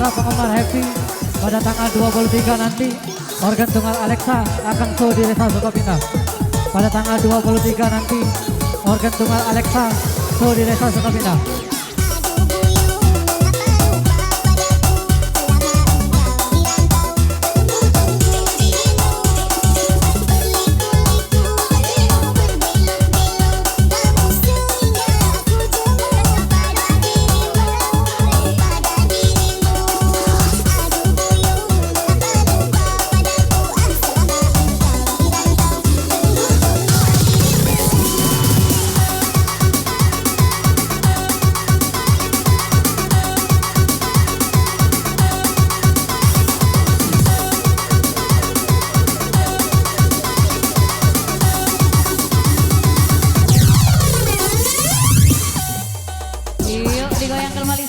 para penggemar happy pada tanggal 23 nanti organ tunggal Alexa akan show di Desa Sukapindah. Pada tanggal 23 nanti organ tunggal Alexa show di Desa Sukapindah.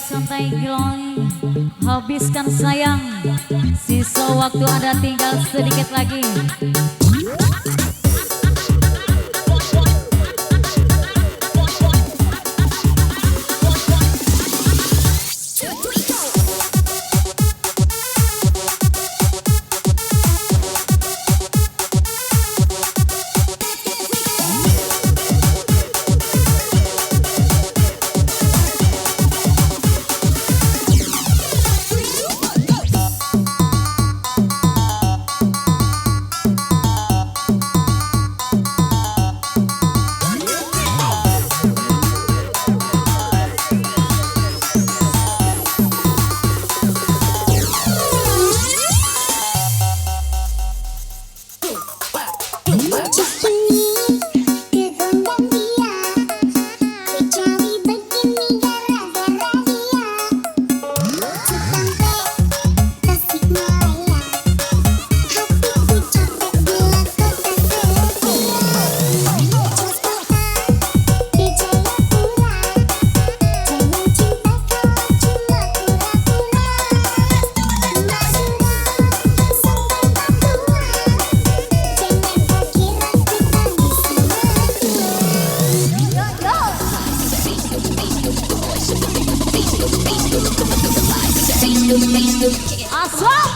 Santai geloi, habiskan sayang, sisa waktu ada tinggal sedikit lagi. Asap!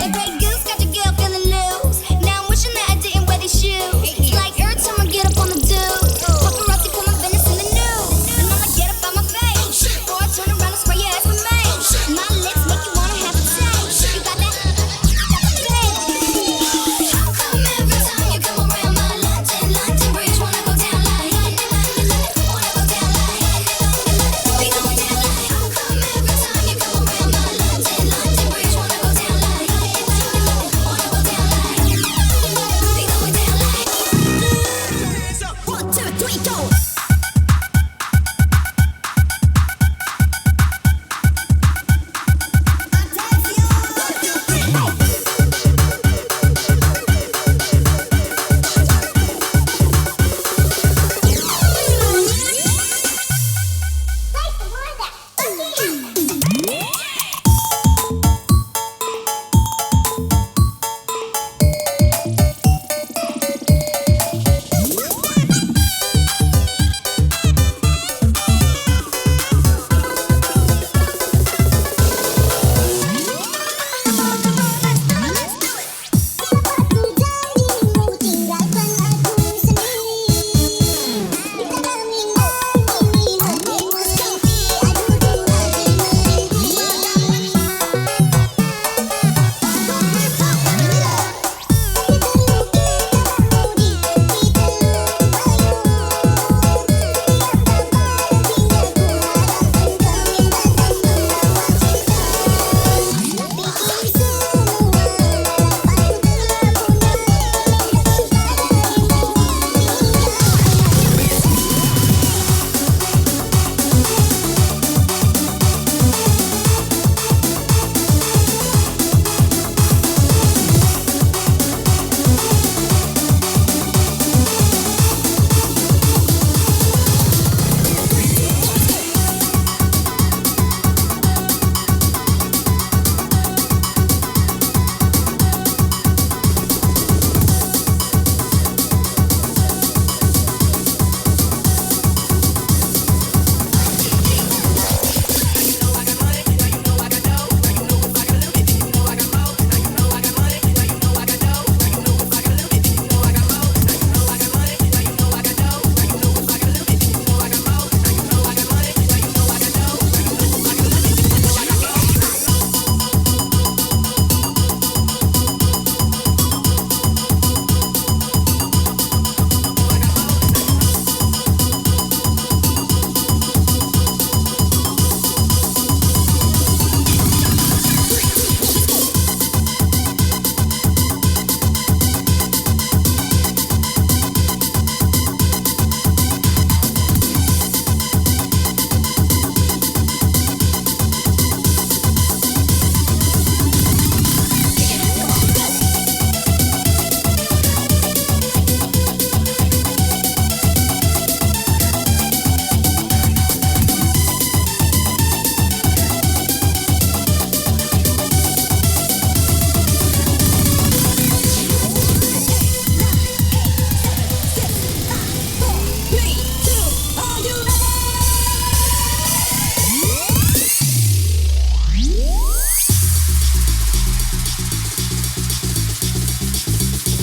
That Grey Goose got your girl feeling loose. Now I'm wishing that I didn't wear these shoes. It's like every time I get up on the do, paparazzi put my business in the news, and I'ma get up on my face before I turn around and spray your ass with mace. My lips make you wanna have a taste. You got that? How come every time you come around my London Bridge wanna go down like, wanna go down like, we going down like. How come every time you come around my London Bridge wanna go down like, wanna go down like, we going down like. 1, 2, 3, go.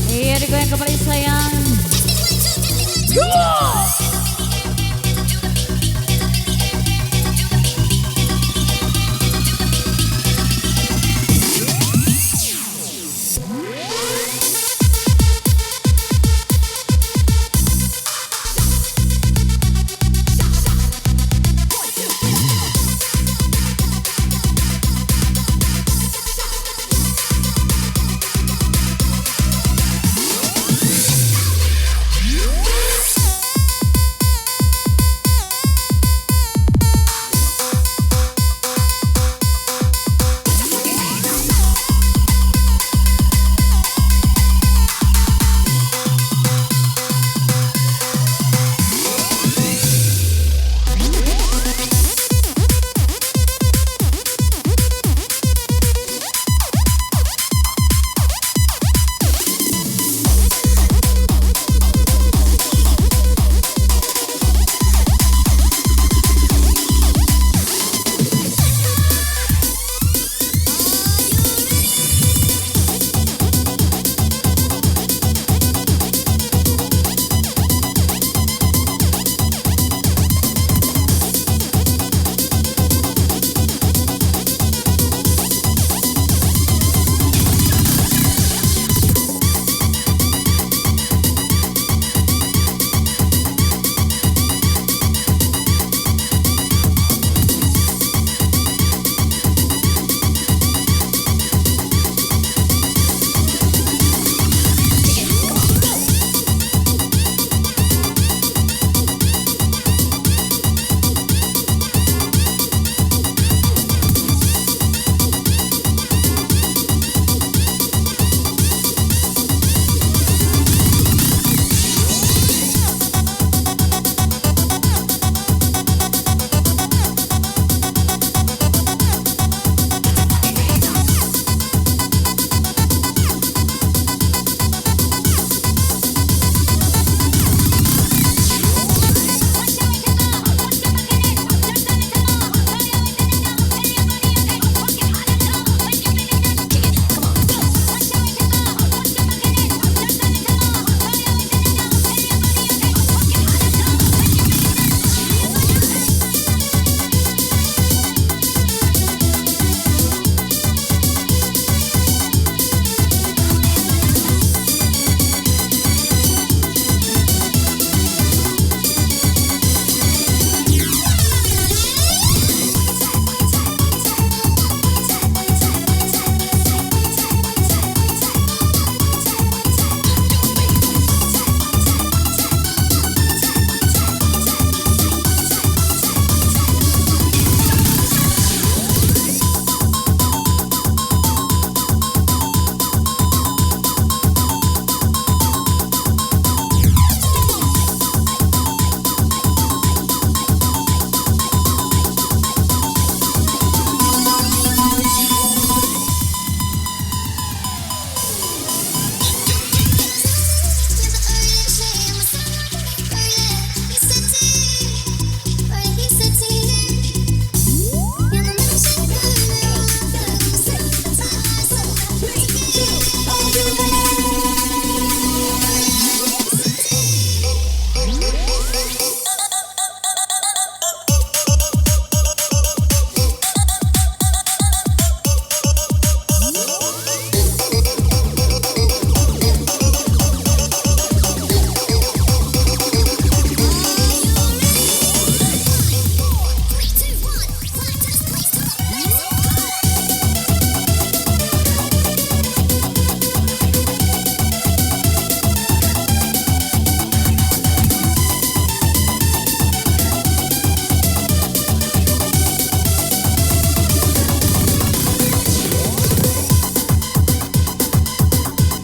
Iya, digoyang kembali sayang.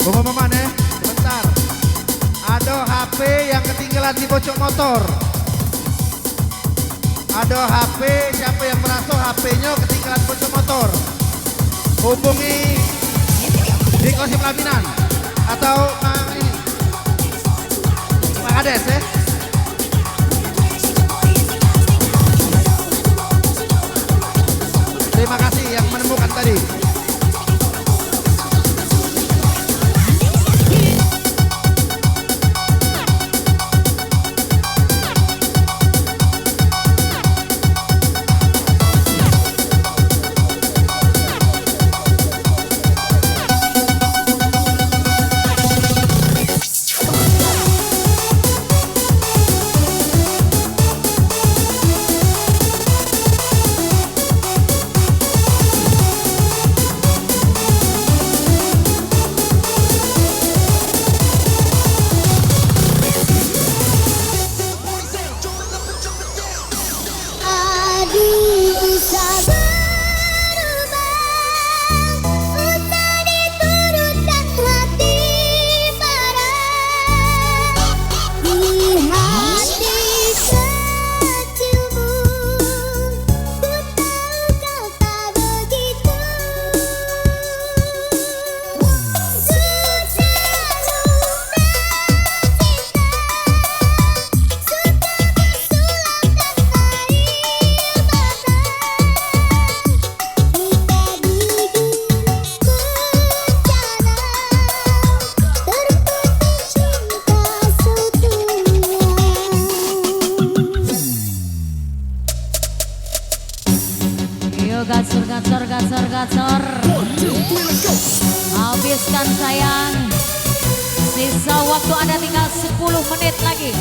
Pengumuman ya, bentar. Ada HP yang ketinggalan di pojok motor. Ada HP, siapa yang merasa HP-nya ketinggalan pojok motor, hubungi di Kosip Laminan atau ini Pak Kades ya. Terima kasih yang menemukan tadi. Aduh, sabar berubah, usah diturutkan hati parah. Di hati kecilmu, ku tahu kau tak begitu. Sudah lumrah cinta, sudah bersulam dan air mata. Kita duduk bencana, terputus cinta seutuhnya. Yuk gacor, gacor, gacor, gacor. Habiskan sayang. Sisa waktu ada tinggal 10 menit lagi.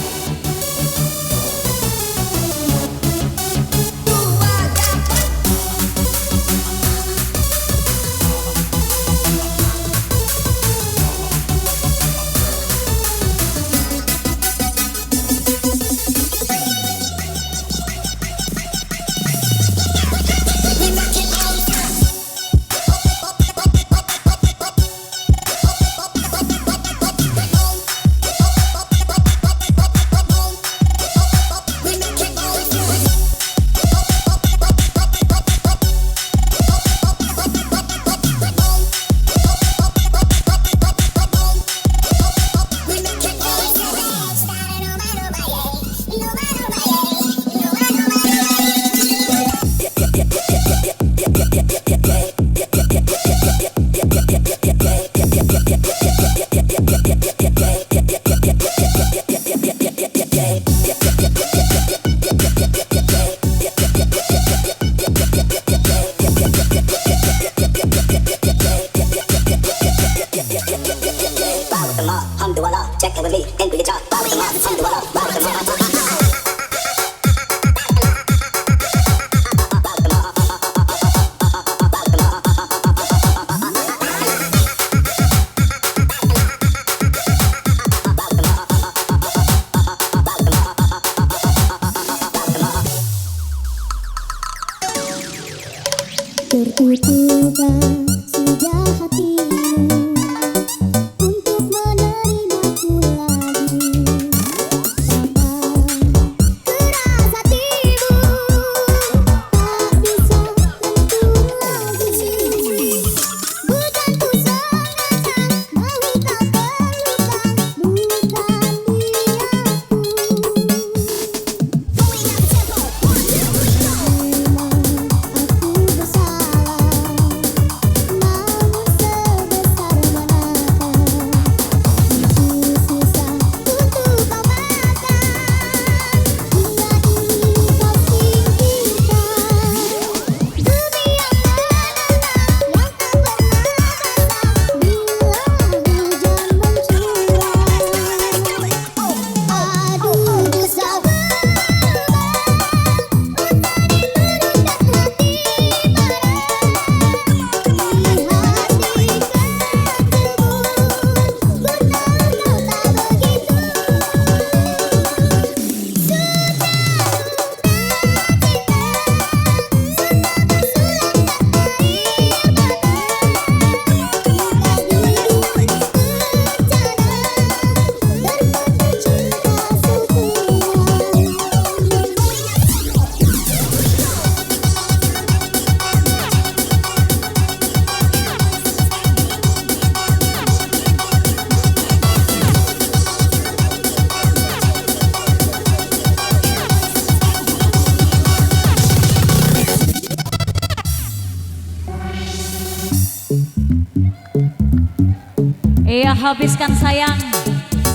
Iya habiskan sayang.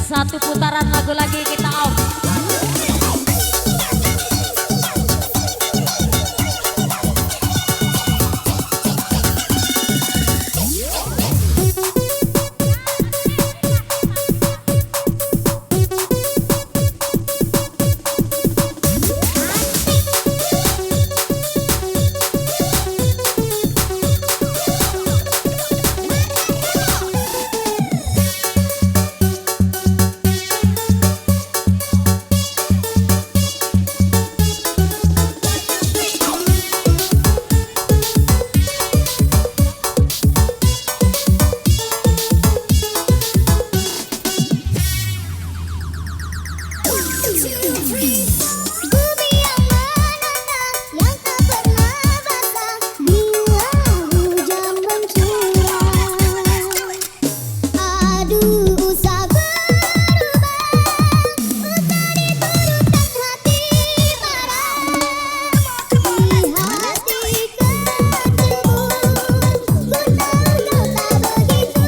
Satu putaran lagu lagi kita out. Bumi yang menatap yang tak pernah basah bila hujan mencurah. Aduh usah berubah, usah diturutkan hati marah. Di hati kecilmu ku tahu kau tak begitu.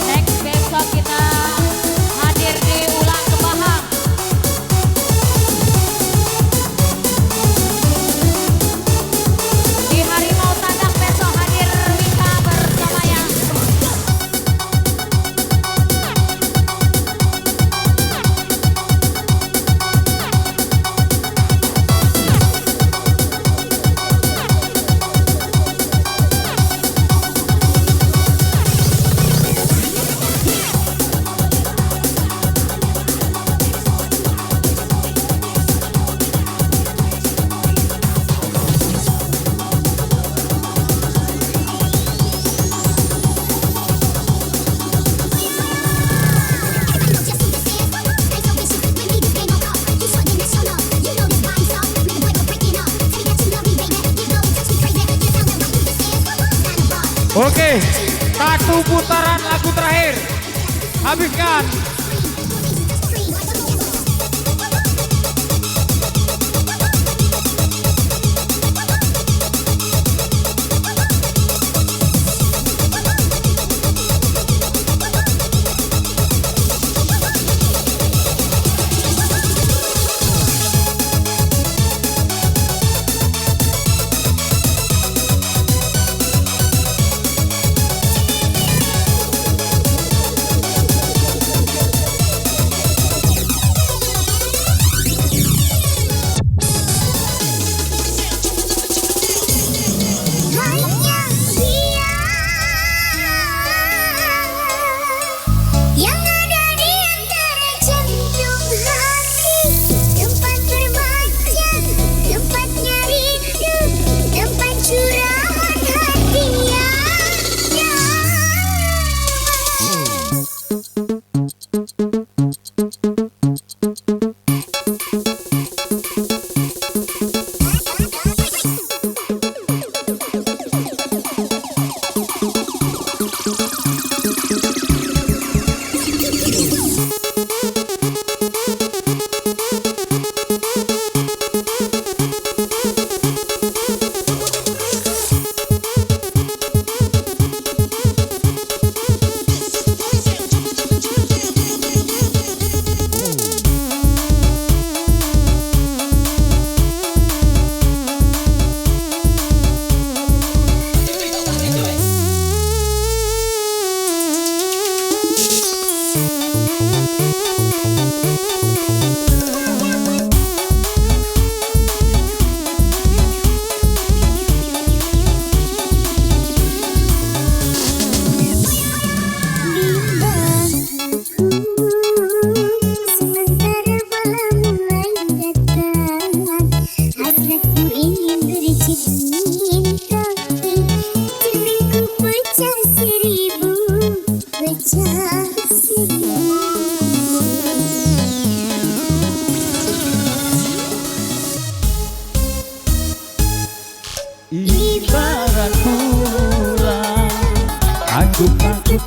Next besok kita hadir di Ulang Kembahang. Di Harimau Tandang besok hadir Wika bersamanya. Oke, satu putaran lagu terakhir. Habiskan.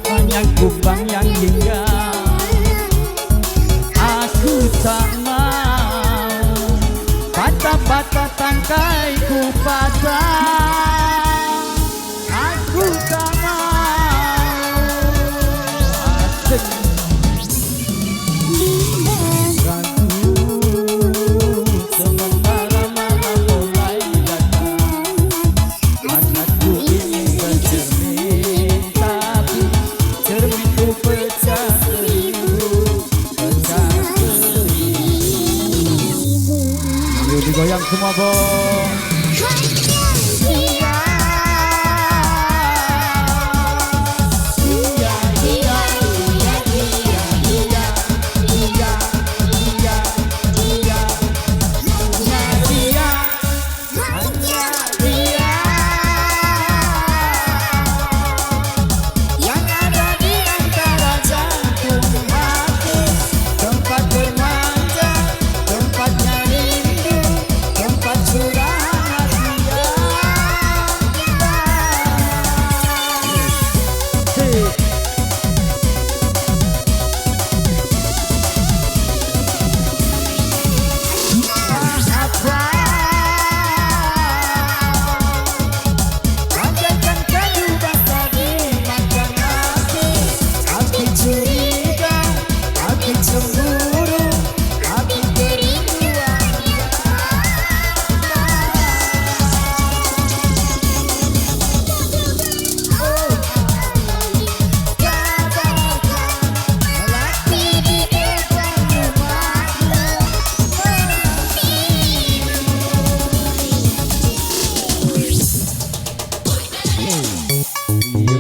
banyak kumbang yang hingga. Aku tak mau patah-patah tangkaiku patah. Aku tak mau asing ragu sementara malam mulai datang. Hasratku ingin bercermin, tapi cerminku pecah seribu. Ayo digoyang semua bos.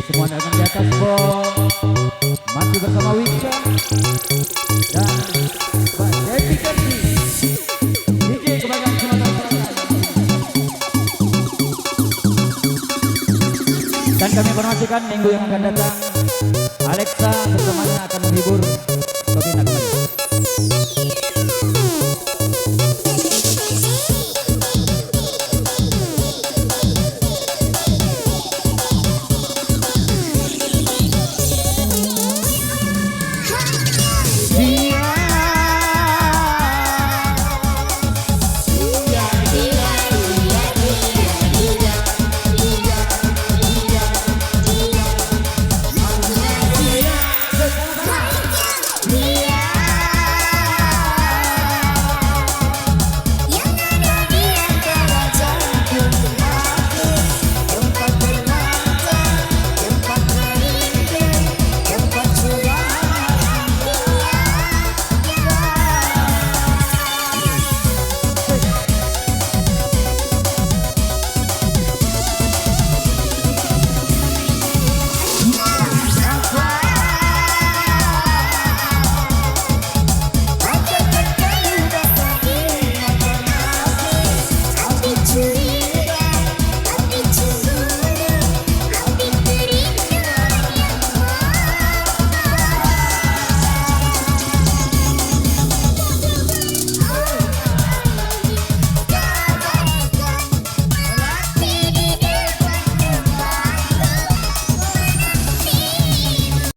Semuanya akan di atas bos. Masih bersama Wika dan Pak Devi Kerti DJ Kebanggaan Sumatera Selatan. Dan kami informasikan minggu yang akan datang Alexa bersamanya akan menghibur Kopina.